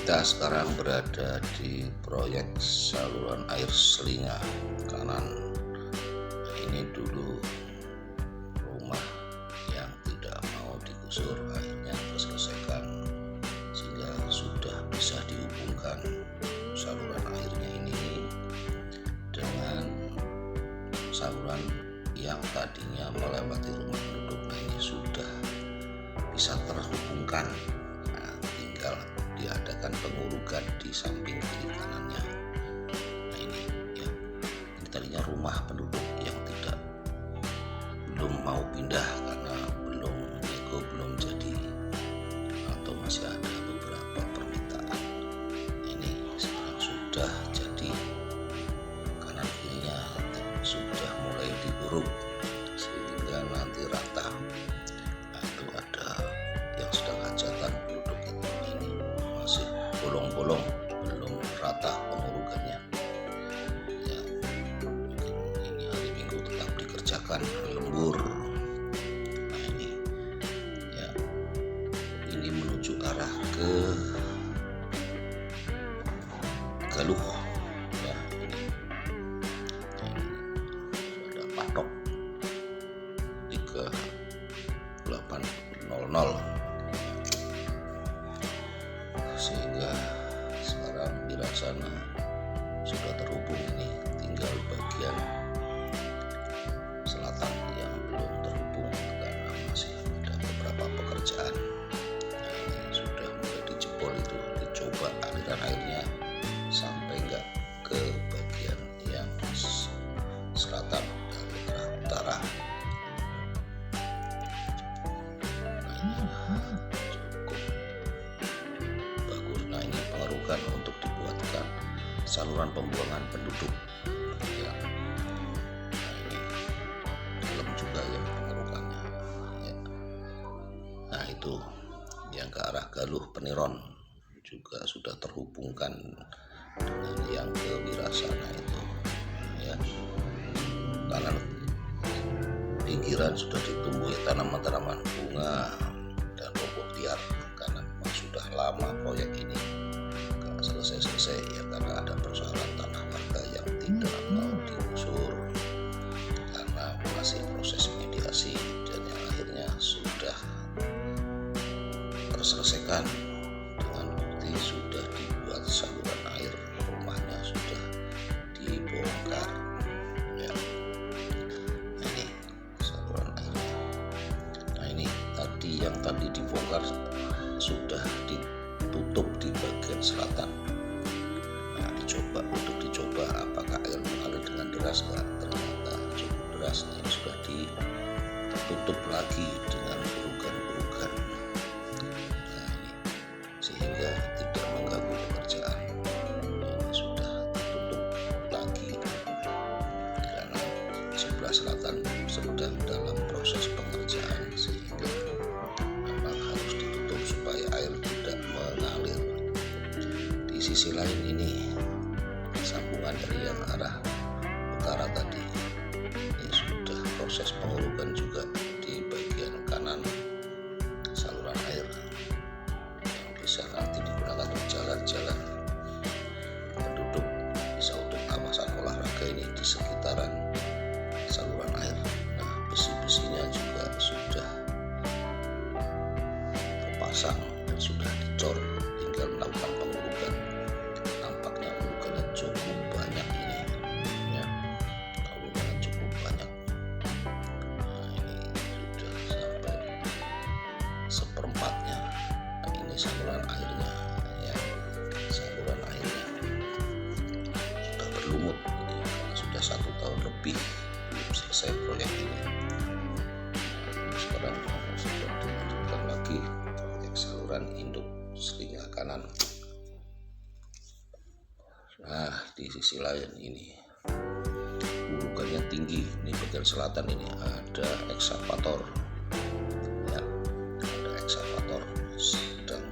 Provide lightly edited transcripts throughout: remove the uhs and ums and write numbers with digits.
Kita sekarang berada di proyek saluran air Selinga kanan. Ini dulu rumah yang tidak mau digusur, akhirnya terselesaikan sehingga sudah bisa dihubungkan saluran airnya ini dengan saluran yang tadinya melewati rumah penduduk. Nah, ini sudah bisa terhubungkan. Nah, tinggal diadakan pengurugan di samping kiri kanannya. Nah, ini tadinya rumah penduduk yang belum mau pindah karena belum jadi atau masih ada beberapa permintaan. Ini sekarang sudah jadi, kanan kirinya sudah mulai diuruk sehingga nanti rata. Nah, itu ada yang sedang hajatan penduduk itu, ini masih bolong-bolong, belum rata pengurugannya. Ya, mungkin ini hari Minggu tetap dikerjakan lembur. Nah, ini menuju arah ke Galuh. Ya, ini ada patok 3800 sehingga sekarang di sana sudah terhubung. Ini tinggal bagian selatan yang belum terhubung karena masih ada beberapa pekerjaan. Nah, ini sudah mulai dijebol, itu dicoba aliran airnya sampai enggak ke bagian yang selatan dan utara. Nah, ini cukup bagus. Nah, ini pengerukan untuk dibuatkan saluran pembuangan penduduk. Ya. Nah, ini dalam juga ya pengerukannya. Ya. Nah, itu yang ke arah Galuh Peniron juga sudah terhubungkan dengan yang ke Wirasana itu. Ya. Kanan pinggiran sudah ditumbuhi tanaman-tanaman bunga dan rumput liar karena memang sudah lama proyek ini nggak selesai ya, karena ada persoalan tanah warga yang tidak mau digusur karena masih proses mediasi, dan yang akhirnya sudah terselesaikan dengan bukti sudah dibuat saluran air, rumahnya sudah dibongkar. Ya. Nah, ini saluran airnya. Nah, ini yang tadi dibongkar sudah ditutup di bagian selatan. Nah, dicoba apakah air mengalir dengan deras enggak, ternyata cukup deras. Ini sudah ditutup lagi dengan urugan-urugan. Nah, ini sehingga tidak mengganggu pekerjaan. Ini sudah ditutup lagi karena sebelah selatan sedang dalam proses pengerjaan sehingga memang harus ditutup supaya air tidak mengalir. Di sisi lain ini sambungan dari yang arah utara tadi, ini sudah proses pengurugan juga di bagian kanan saluran air yang bisa nanti digunakan untuk jalan-jalan penduduk, bisa untuk kawasan olahraga ini di sekitaran saluran air. Nah, besi-besinya juga sudah terpasang dan sudah dicor, tinggal melakukan pengurugan. Nampaknya urugannya cukup banyak ini ya, urugannya cukup banyak. Nah, ini sudah sampai seperempatnya. Nah, ini saluran airnya ya, saluran airnya sudah berlumut ini karena sudah 1 tahun lebih belum selesai proyek ini. Sekarang sudah dilanjutkan lagi proyek saluran induk Selinga kanan. Nah, di sisi lain ini urugannya tinggi. Ini bagian selatan ini ada eksavator. Ya, ada eksavator sedang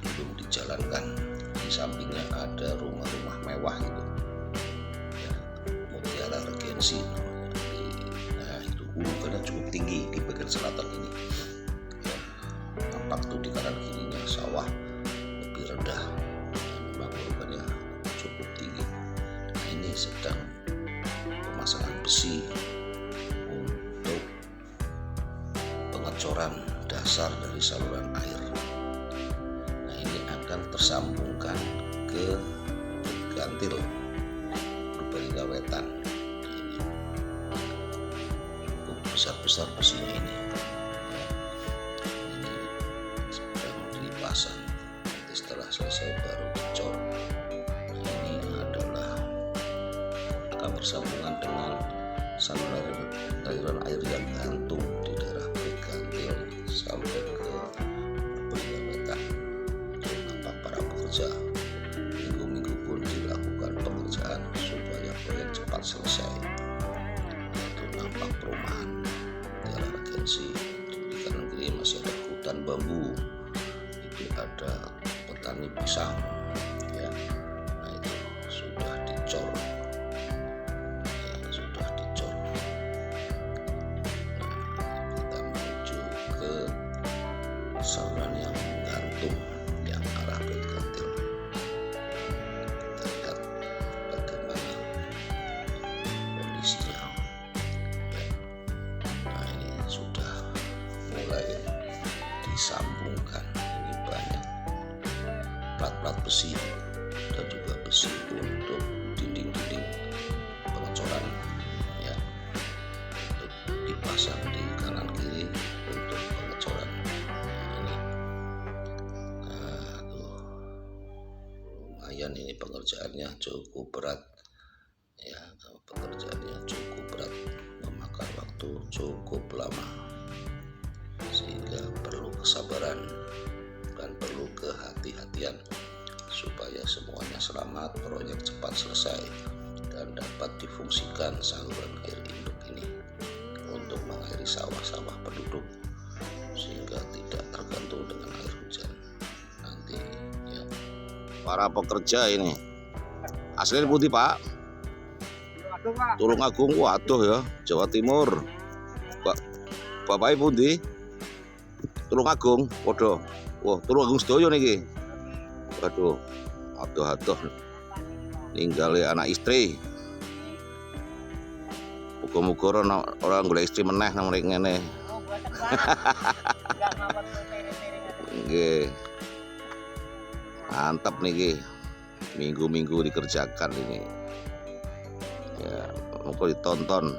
belum dijalankan. Di sampingnya ada rumah-rumah mewah itu. Ya, Mutiara Regensi namanya. Nah, itu urugannya cukup tinggi di bagian selatan ini. Ya, nampak tuh di kanan kirinya sawah lebih rendah, memang urukannya cukup tinggi. Nah, ini sedang pemasangan besi untuk pengecoran dasar dari saluran air. Nah, ini akan tersambungkan ke gantil Purbalingga Wetan. Ini cukup besar-besar besinya ini. Ini sedang dipasang. Nanti setelah selesai baru dicor. Nah, ini adalah bersambungan dengan saluran air yang gantung di daerah gantil sampai ke Purbalingga Wetan. Nampak para pekerja minggu-minggu pun dilakukan pengerjaan supaya proyek cepat selesai. Itu nampak perumahan Mutiara Regensi. Di kanan kiri masih ada hutan bambu, itu ada petani pisang ya. Nah, itu sudah dicor. Saluran yang menggantung yang arah bait gantil. Kita lihat bagaimana kondisinya. Nah, ini sudah mulai disambungkan. Ini banyak plat-plat besi dan juga besi untuk dinding-dinding pengecoran ya, untuk dipasang di kanan kiri untuk pengecoran. Ini pengerjaannya cukup berat ya, pengerjaannya cukup berat, memakan waktu cukup lama, sehingga perlu kesabaran dan perlu kehati-hatian supaya semuanya selamat, proyek cepat selesai dan dapat difungsikan saluran air induk ini untuk mengairi sawah-sawah penduduk sehingga tidak tergantung dengan air hujan nanti ya. Para pekerja ini asli putih Pak, Tulungagung. Waduh ya, Jawa Timur. Bapak Ibu di Tulungagung podo. Wah, Tulungagung sedoyo niki. Waduh, aduh ninggale anak istri. Muga-muga orang golek istri meneh nang mriki ngene. Nggih. Mantap nih, minggu-minggu dikerjakan ini ya, mau ditonton.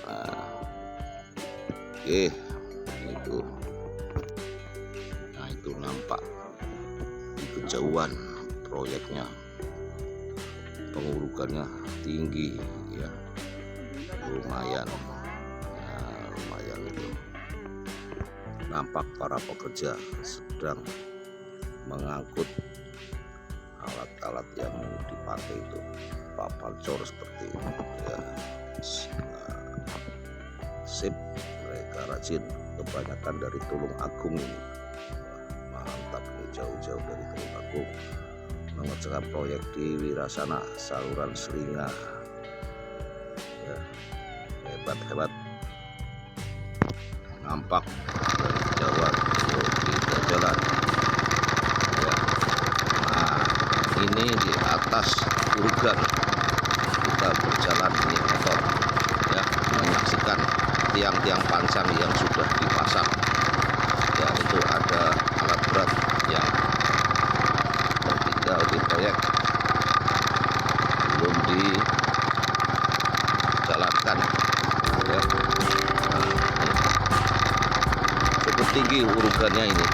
Nah, itu. Nah, itu nampak di kejauhan proyeknya, pengurukannya tinggi ya, lumayan. Nah, lumayan itu. Nampak para pekerja sedang mengangkut alat-alat yang dipakai itu, papan cor seperti ini ya. Sip, mereka rajin, kebanyakan dari Tulungagung ini. Mantap nih, jauh-jauh dari Tulungagung mengerjakan proyek di Wirasana saluran Selinga ya, hebat. Nampak dari kejauhan kita jalan. Ini di atas urugan kita berjalan di motor ya, menyaksikan tiang-tiang pancang yang sudah dipasang ya. Itu ada alat berat yang tertinggal di proyek, belum dijalankan ya. Cukup tinggi urugannya ini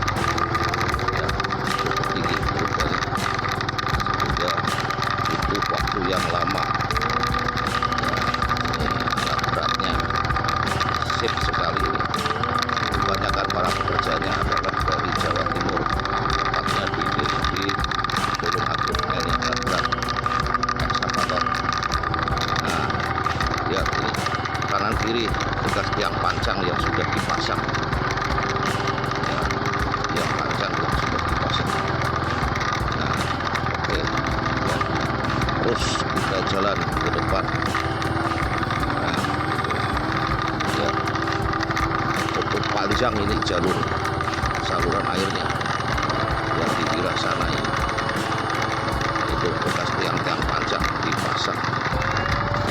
ya, cukup tinggi urugannya, itu waktu yang lama ya. Alat beratnya sip sekali ini. Kebanyakan para pekerjanya adalah dari Jawa Timur, tepatnya di Tulungagung. Ini alat berat ekskavator. Nah, lihat ini kanan kiri bekas tiang pancang yang sudah dipasang ya, tiang pancang yang sudah dipasang. Nah, oke ya. Terus kita jalan ke depan. Nah, ya, cukup panjang ini jalur saluran airnya yang di wilayah sana ini. Itu bekas tiang-tiang panjang dipasang,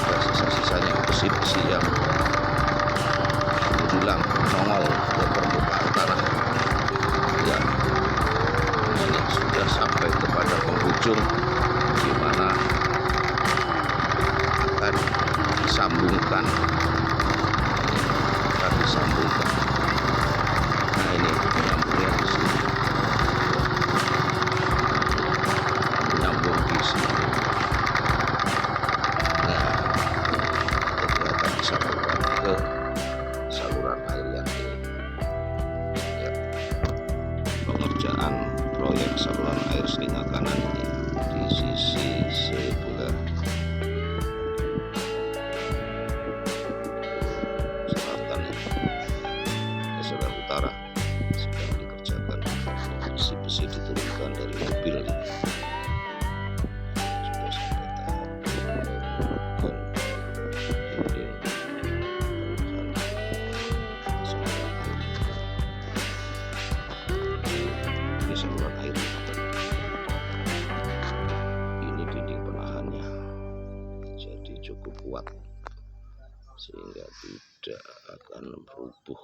ada sisa-sisanya besi-besi yang hilang nongol ke permukaan tanah. Ya, ini sudah sampai kepada penghujung, di mana akan disambungkan. Nah, ini menyambungnya di sini, menyambung di sini. Nah, jadi akan disalurkan ke saluran air yang ini. Ya, pengerjaan proyek saluran air Selinga Kanan ini di sisi sebelah selatan ini, sebelah utara, sedang dikerjakan. Besi-besi diturunkan dari mobil ini. Sudah sampai tahap melakukan dinding penahan saluran air. Ini saluran air, ini dinding penahannya, jadi cukup kuat sehingga tidak akan rubuh.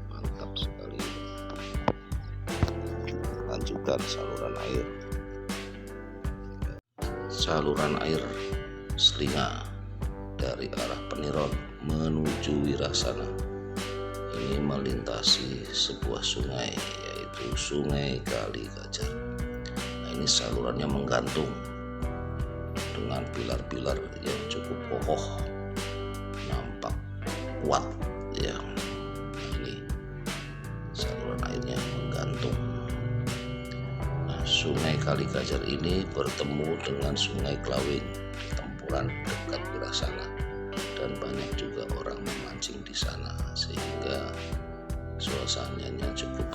Mantap sekali. Lanjutkan saluran air. Saluran air Selinga dari arah Peniron menuju Wirasana ini melintasi sebuah sungai, yaitu Sungai Kalikajar. Nah, ini salurannya menggantung dengan pilar-pilar yang cukup kokoh, nampak kuat ya. Nah, ini saluran airnya menggantung. Nah, Sungai Kalikajar ini bertemu dengan Sungai Klawing di Tempuran dekat Wirasana, dan banyak juga orang memancing di sana, sehingga suasananya cukup